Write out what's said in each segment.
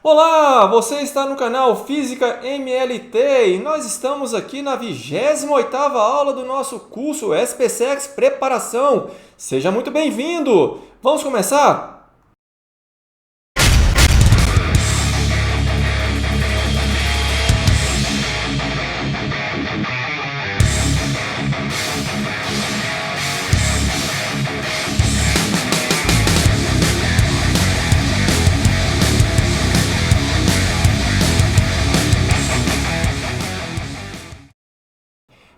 Olá, você está no canal Física MLT e nós estamos aqui na 28ª aula do nosso curso SPSEX Preparação. Seja muito bem-vindo! Vamos começar?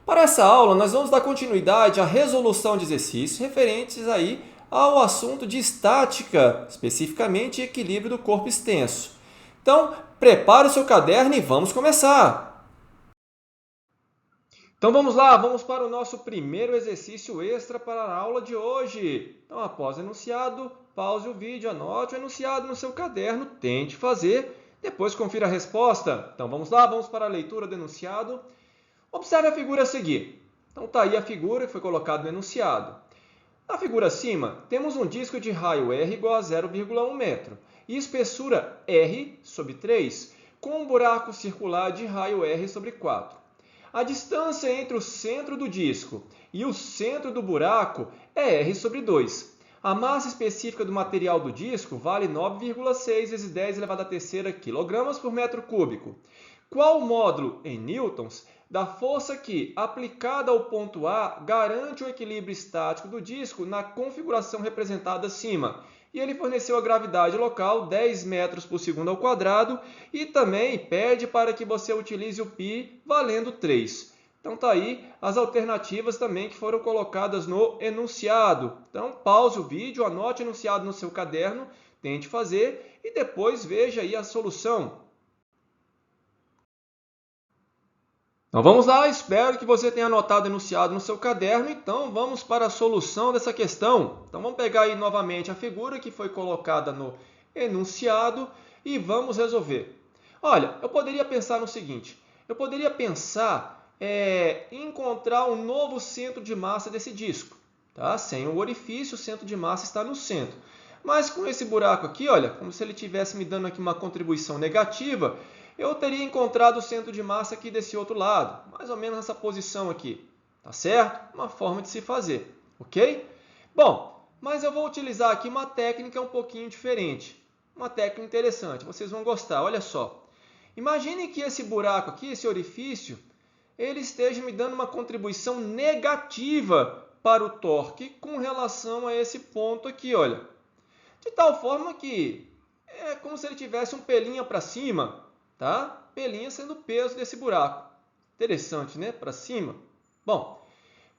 Para essa aula, nós vamos dar continuidade à resolução de exercícios referentes aí ao assunto de estática, especificamente equilíbrio do corpo extenso. Então, prepare o seu caderno e vamos começar! Então vamos lá, vamos para o nosso primeiro exercício extra para a aula de hoje. Então, após o enunciado, pause o vídeo, anote o enunciado no seu caderno, tente fazer, depois confira a resposta. Então vamos lá, vamos para a leitura do enunciado. Observe a figura a seguir. Então está aí a figura que foi colocada no enunciado. Na figura acima, temos um disco de raio R igual a 0,1 metro e espessura R sobre 3, com um buraco circular de raio R sobre 4. A distância entre o centro do disco e o centro do buraco é R sobre 2. A massa específica do material do disco vale 9,6 vezes 10 elevado à terceira kg por metro cúbico. Qual o módulo em newtons da força que, aplicada ao ponto A, garante o equilíbrio estático do disco na configuração representada acima? E ele forneceu a gravidade local 10 metros por segundo ao quadrado e também pede para que você utilize o π valendo 3. Então está aí as alternativas também que foram colocadas no enunciado. Então pause o vídeo, anote o enunciado no seu caderno, tente fazer e depois veja aí a solução. Então vamos lá, espero que você tenha anotado o enunciado no seu caderno, então vamos para a solução dessa questão. Então vamos pegar aí novamente a figura que foi colocada no enunciado e vamos resolver. Olha, eu poderia pensar no seguinte, eu poderia pensar em encontrar um novo centro de massa desse disco. Tá? Sem o orifício, o centro de massa está no centro. Mas com esse buraco aqui, olha, como se ele estivesse me dando aqui uma contribuição negativa, eu teria encontrado o centro de massa aqui desse outro lado, mais ou menos nessa posição aqui, tá certo? Uma forma de se fazer, ok? Bom, mas eu vou utilizar aqui uma técnica um pouquinho diferente, uma técnica interessante, vocês vão gostar, olha só. Imagine que esse buraco aqui, esse orifício, ele esteja me dando uma contribuição negativa para o torque com relação a esse ponto aqui, olha. De tal forma que é como se ele tivesse um pelinho para cima, tá? Pelinha sendo o peso desse buraco. Interessante, né? Para cima. Bom,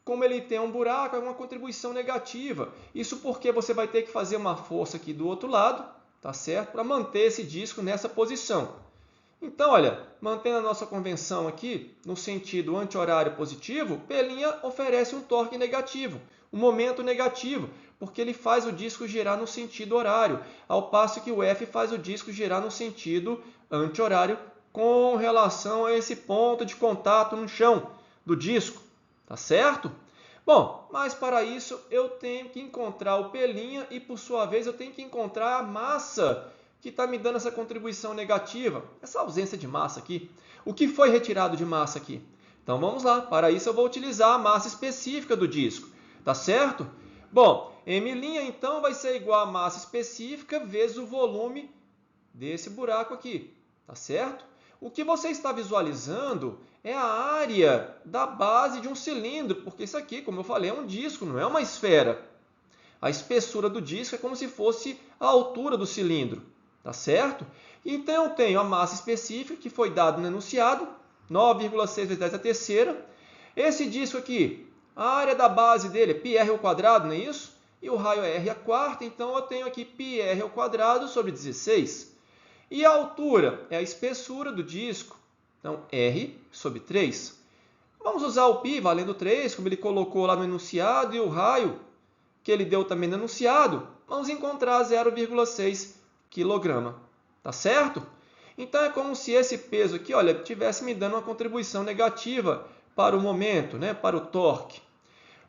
como ele tem um buraco, é uma contribuição negativa. Isso porque você vai ter que fazer uma força aqui do outro lado, tá certo? Para manter esse disco nessa posição. Então, olha, mantendo a nossa convenção aqui, no sentido anti-horário positivo, pelinha oferece um torque negativo, um momento negativo, porque ele faz o disco girar no sentido horário, ao passo que o F faz o disco girar no sentido anti-horário com relação a esse ponto de contato no chão do disco, tá certo? Bom, mas para isso eu tenho que encontrar o pelinha e, por sua vez, eu tenho que encontrar a massa que está me dando essa contribuição negativa, essa ausência de massa aqui. O que foi retirado de massa aqui? Então vamos lá, para isso eu vou utilizar a massa específica do disco, tá certo? Bom, M' então vai ser igual a massa específica vezes o volume desse buraco aqui, tá certo? O que você está visualizando é a área da base de um cilindro, porque isso aqui, como eu falei, é um disco, não é uma esfera. A espessura do disco é como se fosse a altura do cilindro, tá certo? Então eu tenho a massa específica que foi dada no enunciado, 9,6 vezes 10 a terceira. Esse disco aqui, a área da base dele é πr ao quadrado, não é isso? E o raio é r a quarta, então eu tenho aqui πr ao quadrado sobre 16. E a altura é a espessura do disco, então r sobre 3. Vamos usar o π valendo 3, como ele colocou lá no enunciado, e o raio, que ele deu também no enunciado, vamos encontrar 0,6 kg, tá certo? Então é como se esse peso aqui, olha, estivesse me dando uma contribuição negativa para o momento, né, para o torque.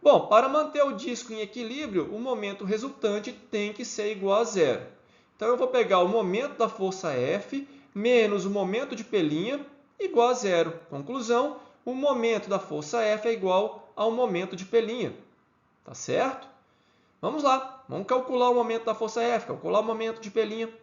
Bom, para manter o disco em equilíbrio, o momento resultante tem que ser igual a zero. Então, eu vou pegar o momento da força F menos o momento de P' igual a zero. Conclusão, o momento da força F é igual ao momento de P'. Tá certo? Vamos lá, vamos calcular o momento da força F, calcular o momento de P'.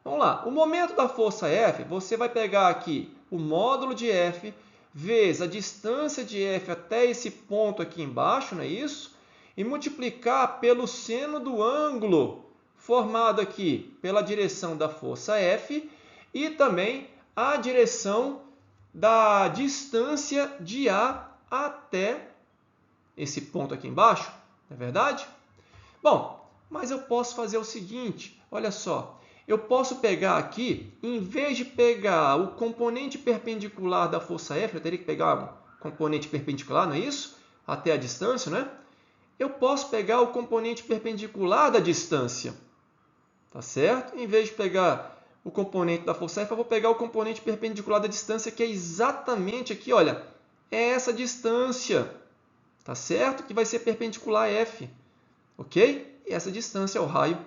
Vamos lá, o momento da força F, você vai pegar aqui o módulo de F vezes a distância de F até esse ponto aqui embaixo, não é isso? E multiplicar pelo seno do ângulo formado aqui pela direção da força F e também a direção da distância de A até esse ponto aqui embaixo, não é verdade? Bom, mas eu posso fazer o seguinte, olha só, eu posso pegar aqui, em vez de pegar o componente perpendicular da força F, eu teria que pegar o componente perpendicular, não é isso? Até a distância, né? Eu posso pegar o componente perpendicular da distância, tá certo? Em vez de pegar o componente da força F, eu vou pegar o componente perpendicular da distância, que é exatamente aqui, olha, é essa distância, tá certo? Que vai ser perpendicular a F, ok? E essa distância é o raio,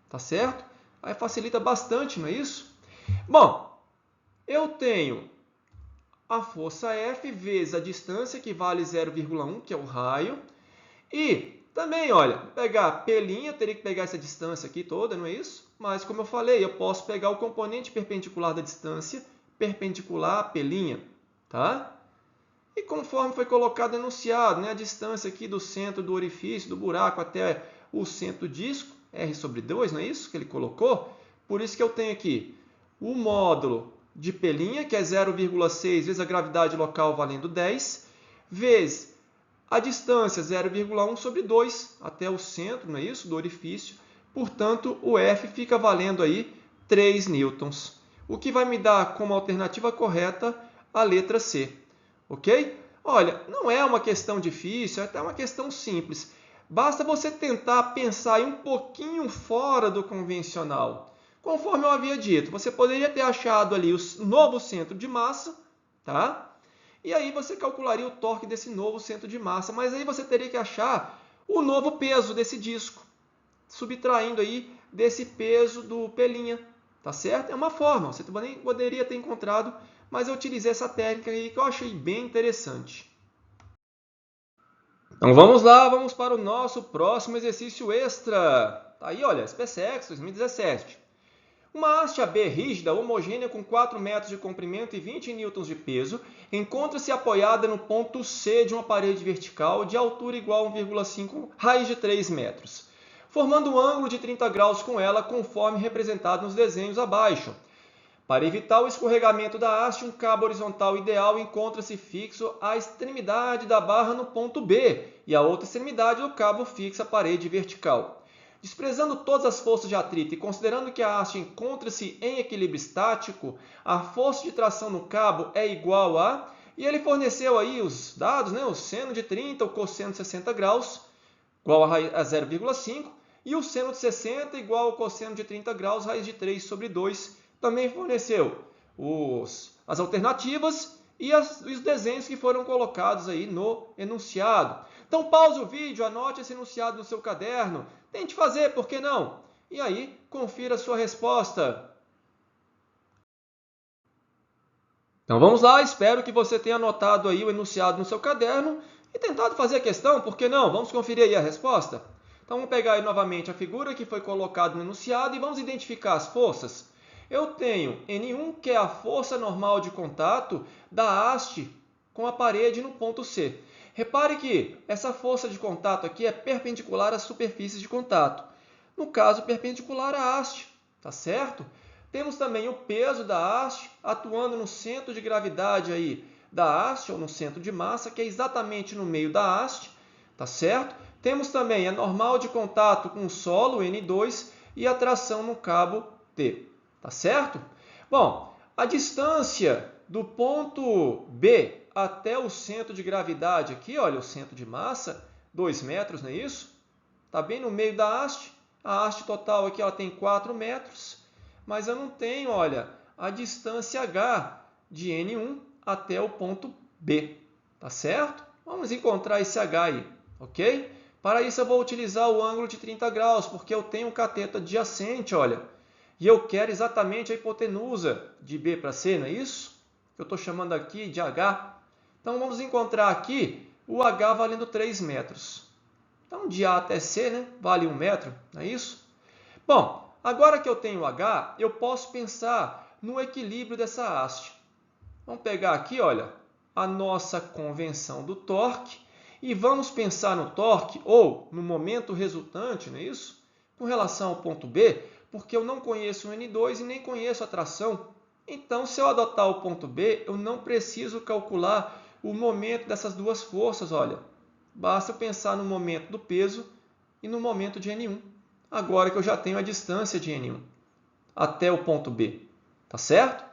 tá certo? Aí facilita bastante, não é isso? Bom, eu tenho a força F vezes a distância, que vale 0,1, que é o raio. E também, olha, vou pegar P', teria que pegar essa distância aqui toda, não é isso? Mas, como eu falei, eu posso pegar o componente perpendicular da distância, perpendicular a P', tá? E conforme foi colocado enunciado, né, a distância aqui do centro do orifício, do buraco até o centro do disco, R/2, não é isso que ele colocou? Por isso que eu tenho aqui o módulo de P', que é 0,6 vezes a gravidade local valendo 10, vezes a distância 0,1 sobre 2 até o centro, não é isso, do orifício. Portanto, o F fica valendo aí 3 newtons, o que vai me dar como alternativa correta a letra C. Ok? Olha, não é uma questão difícil, é até uma questão simples. Basta você tentar pensar um pouquinho fora do convencional. Conforme eu havia dito, você poderia ter achado ali o novo centro de massa, tá? E aí você calcularia o torque desse novo centro de massa, mas aí você teria que achar o novo peso desse disco, subtraindo aí desse peso do P', tá certo? É uma forma, você também poderia ter encontrado, mas eu utilizei essa técnica aí que eu achei bem interessante. Então vamos lá, vamos para o nosso próximo exercício extra. Tá aí, olha, SpaceX 2017. Uma haste AB rígida, homogênea com 4 metros de comprimento e 20 newtons de peso, encontra-se apoiada no ponto C de uma parede vertical de altura igual a 1,5 raiz de 3 metros, formando um ângulo de 30 graus com ela, conforme representado nos desenhos abaixo. Para evitar o escorregamento da haste, um cabo horizontal ideal encontra-se fixo à extremidade da barra no ponto B e a outra extremidade do cabo fixa a parede vertical. Desprezando todas as forças de atrito e considerando que a haste encontra-se em equilíbrio estático, a força de tração no cabo é igual a... E ele forneceu aí os dados, né? O seno de 30, o cosseno de 60 graus, igual a 0,5, e o seno de 60 igual ao cosseno de 30 graus, raiz de 3 sobre 2. Também forneceu as alternativas e os desenhos que foram colocados aí no enunciado. Então pause o vídeo, anote esse enunciado no seu caderno, tente fazer, por que não? E aí, confira a sua resposta. Então vamos lá, espero que você tenha anotado aí o enunciado no seu caderno e tentado fazer a questão, por que não? Vamos conferir aí a resposta? Então vamos pegar aí novamente a figura que foi colocada no enunciado e vamos identificar as forças. Eu tenho N1, que é a força normal de contato da haste com a parede no ponto C. Repare que essa força de contato aqui é perpendicular às superfícies de contato. No caso, perpendicular à haste, tá certo? Temos também o peso da haste atuando no centro de gravidade aí da haste, ou no centro de massa, que é exatamente no meio da haste, tá certo? Temos também a normal de contato com o solo, N2, e a tração no cabo T, tá certo? Bom, a distância do ponto B até o centro de gravidade aqui, olha, o centro de massa, 2 metros, não é isso? Está bem no meio da haste. A haste total aqui ela tem 4 metros, mas eu não tenho, olha, a distância H de N1 até o ponto B, tá certo? Vamos encontrar esse H aí, ok? Para isso eu vou utilizar o ângulo de 30 graus, porque eu tenho um cateto adjacente, olha, E eu quero exatamente a hipotenusa de B para C, não é isso? Que eu estou chamando aqui de H. Então, vamos encontrar aqui o H valendo 3 metros. Então, de A até C, né, vale 1 metro, não é isso? Bom, agora que eu tenho H, eu posso pensar no equilíbrio dessa haste. Vamos pegar aqui, olha, a nossa convenção do torque e vamos pensar no torque ou no momento resultante, não é isso? Com relação ao ponto B, porque eu não conheço o N2 e nem conheço a tração. Então, se eu adotar o ponto B, eu não preciso calcular o momento dessas duas forças, olha. Basta eu pensar no momento do peso e no momento de N1. Agora que eu já tenho a distância de N1 até o ponto B. Tá certo?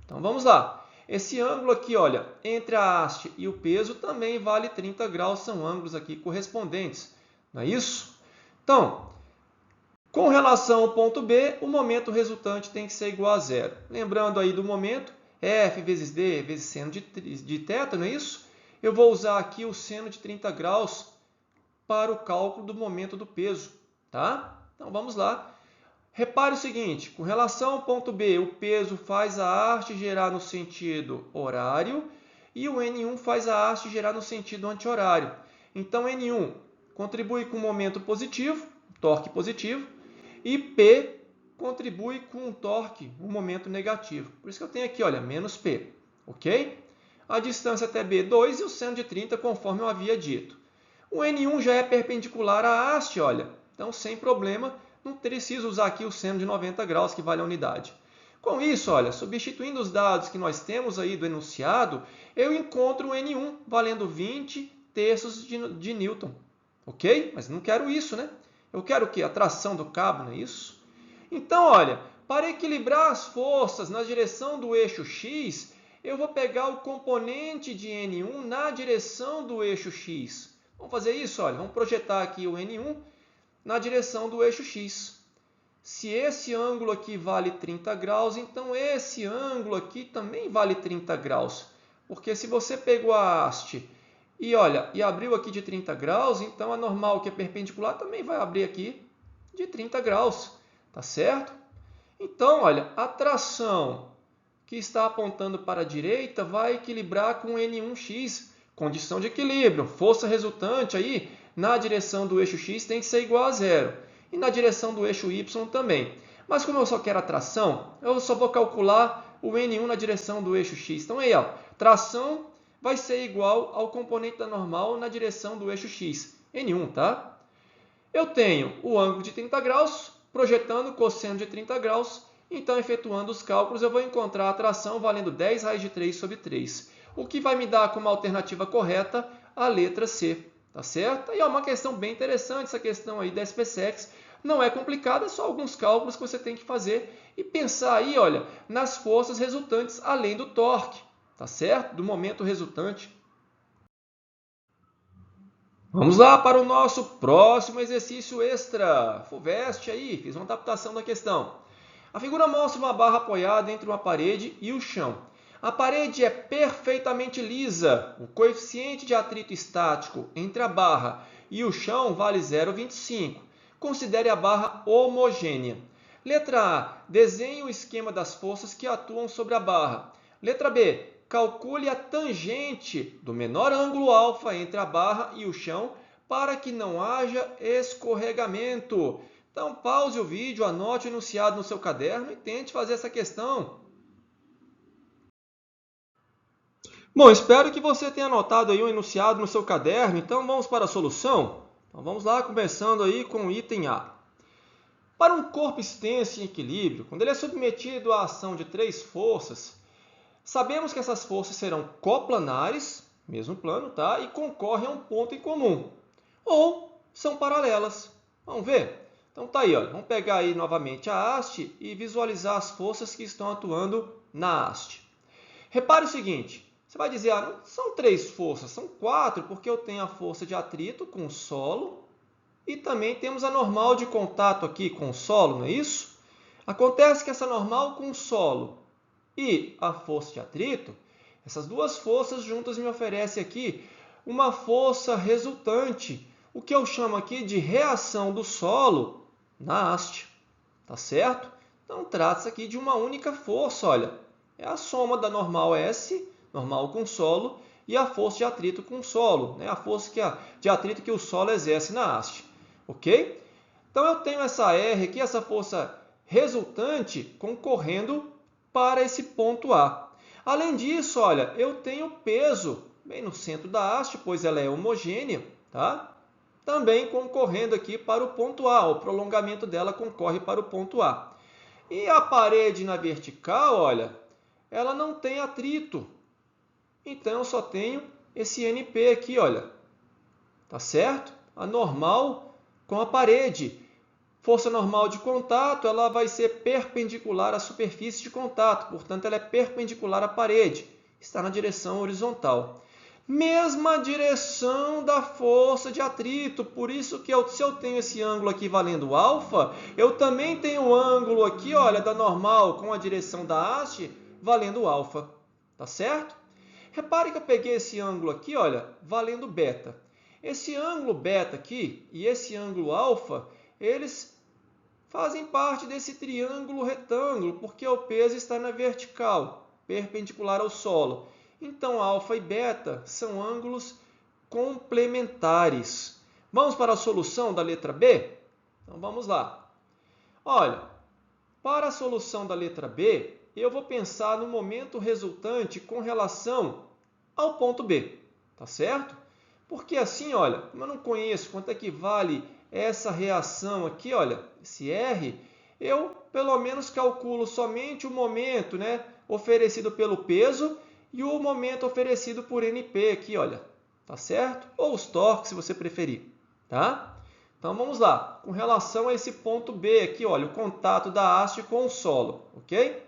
Então, vamos lá. Esse ângulo aqui, olha, entre a haste e o peso também vale 30 graus. São ângulos aqui correspondentes. Não é isso? Então, com relação ao ponto B, o momento resultante tem que ser igual a zero. Lembrando aí do momento, F vezes D vezes seno de θ, não é isso? Eu vou usar aqui o seno de 30 graus para o cálculo do momento do peso. Tá? Então, vamos lá. Repare o seguinte, com relação ao ponto B, o peso faz a haste girar no sentido horário e o N1 faz a haste girar no sentido anti-horário. Então, N1 contribui com o momento positivo, torque positivo, e P contribui com um torque, um momento negativo. Por isso que eu tenho aqui, olha, menos P. Ok? A distância até B, 2 e o seno de 30, conforme eu havia dito. O N1 já é perpendicular à haste, olha. Então, sem problema, não preciso usar aqui o seno de 90 graus, que vale a unidade. Com isso, olha, substituindo os dados que nós temos aí do enunciado, eu encontro o N1 valendo 20 terços de Newton. Ok? Mas não quero isso, né? Eu quero o quê? A tração do cabo, não é isso? Então, olha, para equilibrar as forças na direção do eixo X, eu vou pegar o componente de N1 na direção do eixo X. Vamos fazer isso, olha, vamos projetar aqui o N1 na direção do eixo X. Se esse ângulo aqui vale 30 graus, então esse ângulo aqui também vale 30 graus. Porque se você pegou a haste e abriu aqui de 30 graus, então a normal que é perpendicular também vai abrir aqui de 30 graus, tá certo? Então, olha, a tração que está apontando para a direita vai equilibrar com N1x, condição de equilíbrio, força resultante aí na direção do eixo X tem que ser igual a zero. E na direção do eixo Y também. Mas como eu só quero a tração, eu só vou calcular o N1 na direção do eixo X. Então aí, ó, tração vai ser igual ao componente da normal na direção do eixo X, N1, tá? Eu tenho o ângulo de 30 graus, projetando o cosseno de 30 graus, então, efetuando os cálculos, eu vou encontrar a tração valendo 10 raiz de 3 sobre 3, o que vai me dar como alternativa correta a letra C, tá certo? E é uma questão bem interessante essa questão aí da SpaceX, não é complicada, é só alguns cálculos que você tem que fazer e pensar aí, olha, nas forças resultantes além do torque. Tá certo? Do momento resultante. Vamos lá para o nosso próximo exercício extra. FUVEST aí, fiz uma adaptação da questão. A figura mostra uma barra apoiada entre uma parede e o chão. A parede é perfeitamente lisa. O coeficiente de atrito estático entre a barra e o chão vale 0,25. Considere a barra homogênea. Letra A. Desenhe o esquema das forças que atuam sobre a barra. Letra B. Calcule a tangente do menor ângulo alfa entre a barra e o chão para que não haja escorregamento. Então, pause o vídeo, anote o enunciado no seu caderno e tente fazer essa questão. Bom, espero que você tenha anotado aí o enunciado no seu caderno. Então, vamos para a solução? Então, vamos lá, começando aí com o item A. Para um corpo extenso em equilíbrio, quando ele é submetido à ação de 3 forças, sabemos que essas forças serão coplanares, mesmo plano, tá? E concorrem a um ponto em comum. Ou são paralelas. Vamos ver? Então tá aí, olha. Vamos pegar aí novamente a haste e visualizar as forças que estão atuando na haste. Repare o seguinte, você vai dizer, não são 3 forças, são 4, porque eu tenho a força de atrito com o solo e também temos a normal de contato aqui com o solo, não é isso? Acontece que essa normal com o solo e a força de atrito, essas duas forças juntas me oferecem aqui uma força resultante, o que eu chamo aqui de reação do solo na haste, tá certo? Então, trata-se aqui de uma única força, olha. É a soma da normal S, normal com solo, e a força de atrito com solo, né? A força de atrito que o solo exerce na haste, ok? Então, eu tenho essa R aqui, essa força resultante, concorrendo para esse ponto A. Além disso, olha, eu tenho peso bem no centro da haste, pois ela é homogênea, tá? Também concorrendo aqui para o ponto A, o prolongamento dela concorre para o ponto A. E a parede na vertical, olha, ela não tem atrito. Então, eu só tenho esse NP aqui, olha. Tá certo? A normal com a parede. Força normal de contato, ela vai ser perpendicular à superfície de contato. Portanto, ela é perpendicular à parede. Está na direção horizontal. Mesma direção da força de atrito. Por isso que se eu tenho esse ângulo aqui valendo alfa, eu também tenho o ângulo aqui, olha, da normal com a direção da haste valendo alfa. Tá certo? Repare que eu peguei esse ângulo aqui, olha, valendo beta. Esse ângulo beta aqui e esse ângulo alfa, eles fazem parte desse triângulo retângulo, porque o peso está na vertical, perpendicular ao solo. Então, alfa e beta são ângulos complementares. Vamos para a solução da letra B? Então, vamos lá. Olha, para a solução da letra B, eu vou pensar no momento resultante com relação ao ponto B, tá certo? Porque assim, olha, como eu não conheço quanto é que vale essa reação aqui, olha, esse R, eu pelo menos calculo somente o momento, né, oferecido pelo peso e o momento oferecido por NP aqui, olha, tá certo? Ou os torques, se você preferir, tá? Então, vamos lá. Com relação a esse ponto B aqui, olha, o contato da haste com o solo, ok?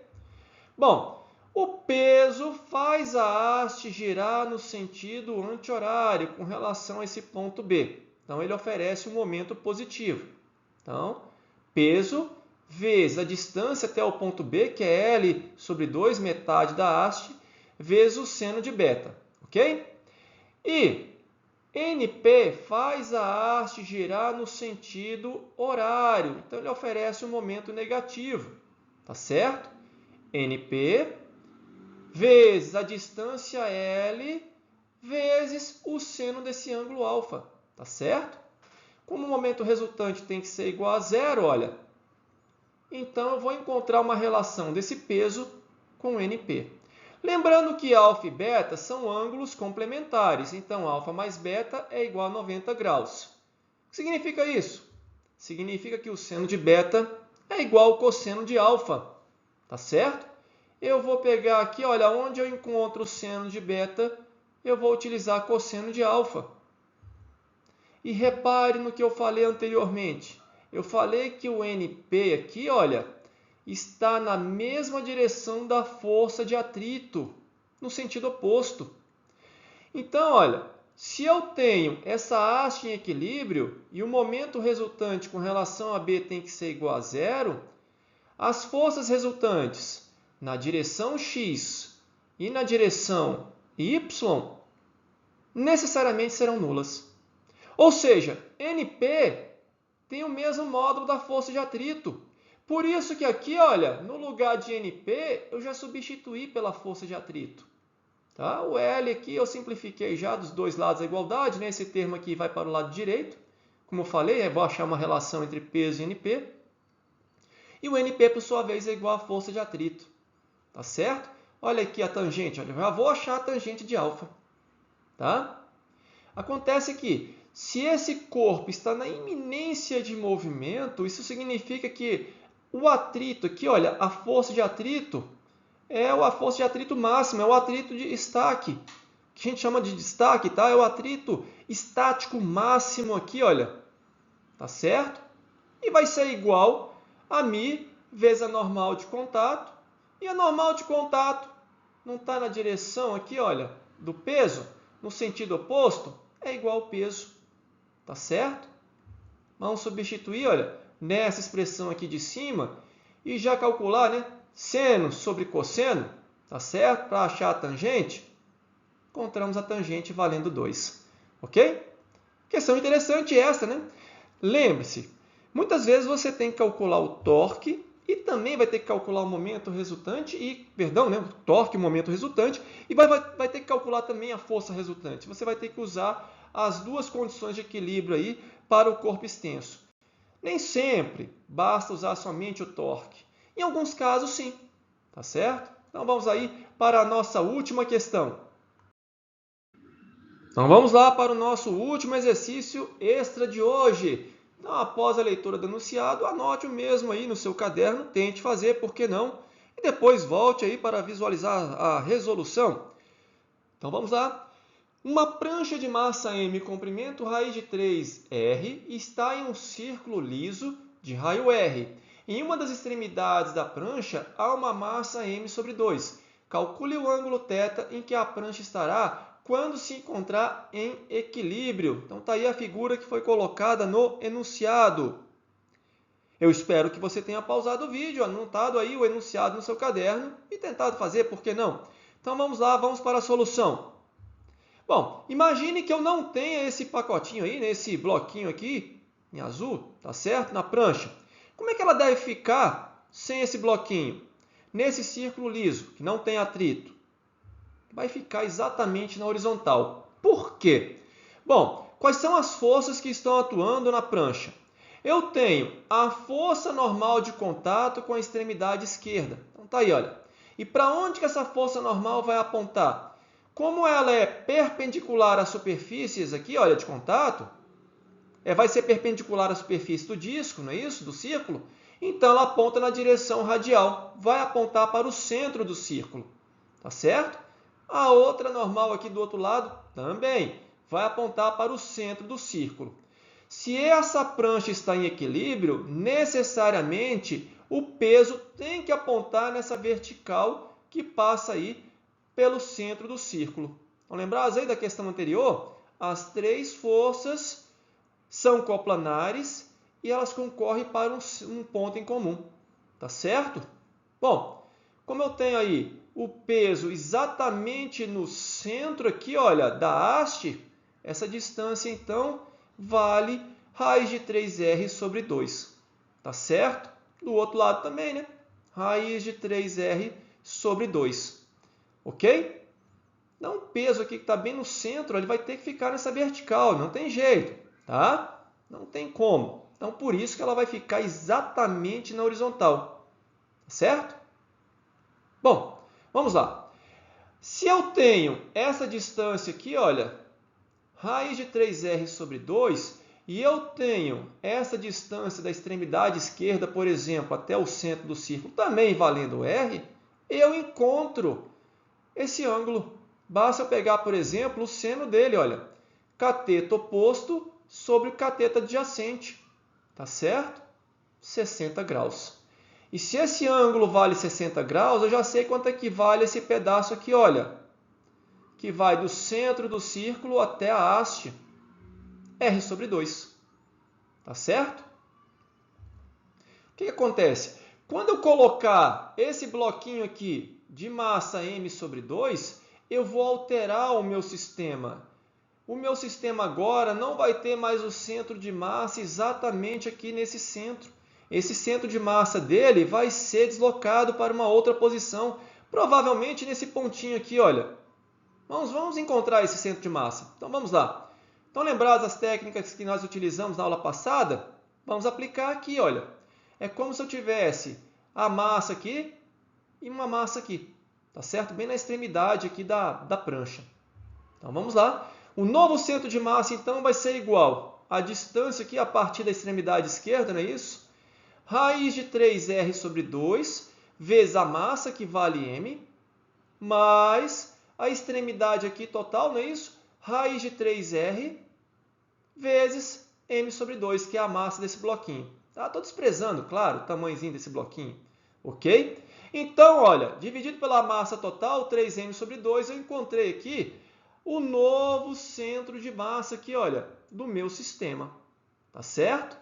Bom, o peso faz a haste girar no sentido anti-horário com relação a esse ponto B. Então, ele oferece um momento positivo. Então, peso vezes a distância até o ponto B, que é L sobre 2, metade da haste, vezes o seno de beta, ok? E NP faz a haste girar no sentido horário. Então, ele oferece um momento negativo, tá certo? NP vezes a distância L vezes o seno desse ângulo alfa, tá certo? Como o momento resultante tem que ser igual a zero, olha, então eu vou encontrar uma relação desse peso com NP. Lembrando que alfa e beta são ângulos complementares, então alfa mais beta é igual a 90 graus. O que significa isso? Significa que o seno de beta é igual ao cosseno de alfa, tá certo? Eu vou pegar aqui, olha, onde eu encontro o seno de beta, eu vou utilizar cosseno de alfa. E repare no que eu falei anteriormente. Eu falei que o NP aqui, olha, está na mesma direção da força de atrito, no sentido oposto. Então, olha, se eu tenho essa haste em equilíbrio e o momento resultante com relação a B tem que ser igual a zero, as forças resultantes na direção X e na direção Y necessariamente serão nulas. Ou seja, NP tem o mesmo módulo da força de atrito. Por isso que aqui, olha, no lugar de NP, eu já substituí pela força de atrito. Tá? O L aqui eu simplifiquei já dos dois lados da igualdade, né? Esse termo aqui vai para o lado direito. Como eu falei, eu vou achar uma relação entre peso e NP. E o NP, por sua vez, é igual à força de atrito. Tá certo? Olha aqui a tangente, olha, eu já vou achar a tangente de alfa. Tá? Acontece que, se esse corpo está na iminência de movimento, isso significa que o atrito aqui, olha, a força de atrito é a força de atrito máxima, é o atrito de estaque, que a gente chama de destaque, tá? É o atrito estático máximo aqui, olha, tá certo? E vai ser igual a μ vezes a normal de contato, e a normal de contato não está na direção aqui, olha, do peso, no sentido oposto, é igual ao peso, tá certo? Vamos substituir, olha, nessa expressão aqui de cima e já calcular, né? Seno sobre cosseno, tá certo? Para achar a tangente, encontramos a tangente valendo 2, ok? Questão interessante essa, né? Lembre-se, muitas vezes você tem que calcular o torque e também vai ter que calcular o momento resultante, o torque, o momento resultante, e vai ter que calcular também a força resultante. Você vai ter que usar as duas condições de equilíbrio aí para o corpo extenso. Nem sempre basta usar somente o torque. Em alguns casos, sim. Tá certo? Então, vamos aí para a nossa última questão. Então, vamos lá para o nosso último exercício extra de hoje. Então, após a leitura do enunciado, anote o mesmo aí no seu caderno, tente fazer, por que não? E depois volte aí para visualizar a resolução. Então, vamos lá. Uma prancha de massa M, comprimento raiz de 3R, está em um círculo liso de raio R. Em uma das extremidades da prancha há uma massa M sobre 2. Calcule o ângulo θ em que a prancha estará quando se encontrar em equilíbrio. Então, está aí a figura que foi colocada no enunciado. Eu espero que você tenha pausado o vídeo, anotado aí o enunciado no seu caderno e tentado fazer, por que não? Então, vamos lá, vamos para a solução. Bom, imagine que eu não tenha esse pacotinho aí, esse bloquinho aqui, em azul, tá certo? Na prancha. Como é que ela deve ficar sem esse bloquinho? Nesse círculo liso, que não tem atrito. Vai ficar exatamente na horizontal. Por quê? Bom, quais são as forças que estão atuando na prancha? Eu tenho a força normal de contato com a extremidade esquerda. Então tá aí, olha. E para onde que essa força normal vai apontar? Como ela é perpendicular às superfícies aqui, olha, de contato, vai ser perpendicular à superfície do disco, não é isso? Do círculo. Então, ela aponta na direção radial, vai apontar para o centro do círculo, tá certo? A outra normal aqui do outro lado também vai apontar para o centro do círculo. Se essa prancha está em equilíbrio, necessariamente o peso tem que apontar nessa vertical que passa aí pelo centro do círculo. Então, lembrados aí da questão anterior? As três forças são coplanares e elas concorrem para um ponto em comum. Tá certo? Bom, como eu tenho aí o peso exatamente no centro aqui, olha, da haste, essa distância, então, vale raiz de 3R sobre 2. Tá certo? Do outro lado também, né? Raiz de 3R sobre 2. Ok? Então, o peso aqui que está bem no centro, ele vai ter que ficar nessa vertical, não tem jeito, tá? Não tem como. Então, por isso que ela vai ficar exatamente na horizontal, certo? Bom, vamos lá. Se eu tenho essa distância aqui, olha, raiz de 3R sobre 2, e eu tenho essa distância da extremidade esquerda, por exemplo, até o centro do círculo, também valendo R, eu encontro esse ângulo. Basta eu pegar, por exemplo, o seno dele, olha, cateto oposto sobre o cateto adjacente, tá certo? 60 graus. E se esse ângulo vale 60 graus, eu já sei quanto é que vale esse pedaço aqui, olha, que vai do centro do círculo até a haste, R sobre 2, tá certo? O que acontece? Quando eu colocar esse bloquinho aqui de massa M sobre 2, eu vou alterar o meu sistema. O meu sistema agora não vai ter mais o centro de massa exatamente aqui nesse centro. Esse centro de massa dele vai ser deslocado para uma outra posição, provavelmente nesse pontinho aqui, olha. Vamos encontrar esse centro de massa. Então, vamos lá. Então, lembradas as técnicas que nós utilizamos na aula passada? Vamos aplicar aqui, olha. É como se eu tivesse a massa aqui e uma massa aqui. Tá certo? Bem na extremidade aqui da prancha. Então, vamos lá. O novo centro de massa, então, vai ser igual à distância aqui a partir da extremidade esquerda, não é isso? Raiz de 3R sobre 2, vezes a massa, que vale M, mais a extremidade aqui total, não é isso? Raiz de 3R, vezes M sobre 2, que é a massa desse bloquinho. Tá? Estou desprezando, claro, o tamanhozinho desse bloquinho. Ok? Então, olha, dividido pela massa total, 3M sobre 2, eu encontrei aqui o novo centro de massa aqui, olha, do meu sistema. Tá certo?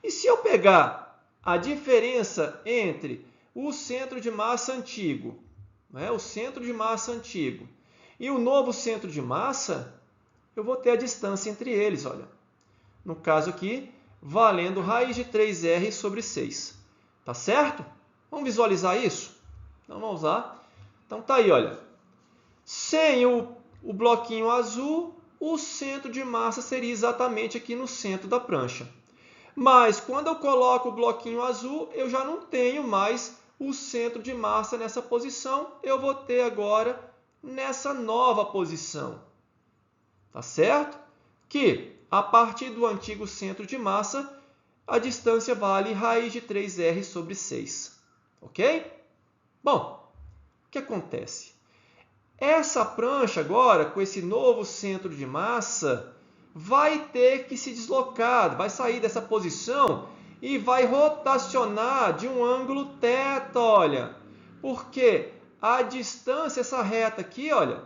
E se eu pegar a diferença entre o centro de massa antigo, né, o centro de massa antigo, e o novo centro de massa, eu vou ter a distância entre eles, olha. No caso aqui, valendo raiz de 3R sobre 6. Tá certo? Vamos visualizar isso? Então, vamos lá. Então, tá aí, olha. Sem o bloquinho azul, o centro de massa seria exatamente aqui no centro da prancha. Mas, quando eu coloco o bloquinho azul, eu já não tenho mais o centro de massa nessa posição. Eu vou ter agora nessa nova posição. Tá certo? Que, a partir do antigo centro de massa, a distância vale raiz de 3r sobre 6. Ok? Bom, o que acontece? Essa prancha agora, com esse novo centro de massa, vai ter que se deslocar, vai sair dessa posição e vai rotacionar de um ângulo θ, olha. Porque a distância, essa reta aqui, olha,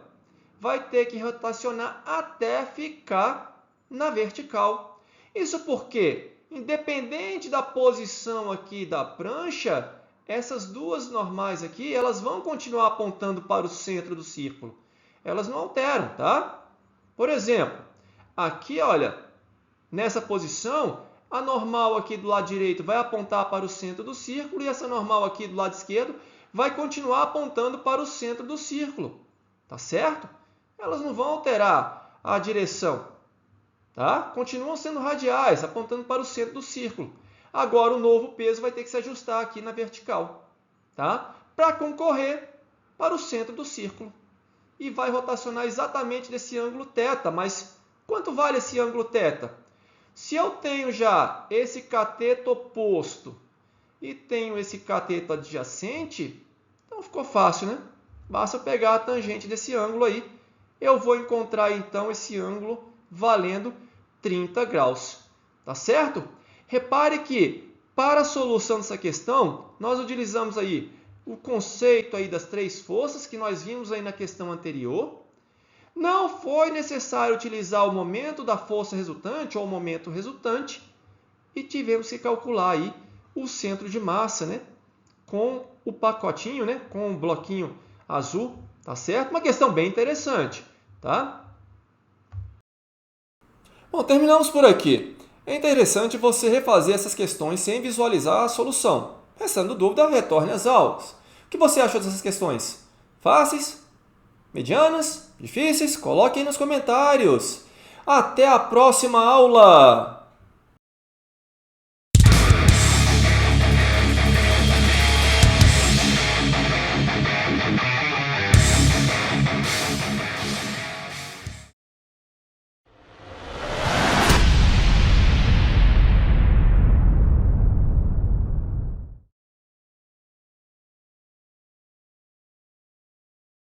vai ter que rotacionar até ficar na vertical. Isso porque, independente da posição aqui da prancha, essas duas normais aqui, elas vão continuar apontando para o centro do círculo. Elas não alteram, tá? Por exemplo, aqui, olha, nessa posição, a normal aqui do lado direito vai apontar para o centro do círculo e essa normal aqui do lado esquerdo vai continuar apontando para o centro do círculo. Tá certo? Elas não vão alterar a direção, tá? Continuam sendo radiais, apontando para o centro do círculo. Agora, o novo peso vai ter que se ajustar aqui na vertical, tá? Para concorrer para o centro do círculo. E vai rotacionar exatamente desse ângulo θ. Mas quanto vale esse ângulo θ? Se eu tenho já esse cateto oposto e tenho esse cateto adjacente, então ficou fácil, né? Basta pegar a tangente desse ângulo aí. Eu vou encontrar, então, esse ângulo valendo 30 graus. Tá certo? Repare que, para a solução dessa questão, nós utilizamos aí o conceito aí das três forças que nós vimos aí na questão anterior. Não foi necessário utilizar o momento da força resultante ou o momento resultante e tivemos que calcular aí o centro de massa, né? Com o pacotinho, né? Com o bloquinho azul, tá certo? Uma questão bem interessante, tá? Bom, terminamos por aqui. É interessante você refazer essas questões sem visualizar a solução. Restando dúvida, retorne às aulas. O que você achou dessas questões? Fáceis? Medianas? Difíceis? Coloque aí nos comentários. Até a próxima aula!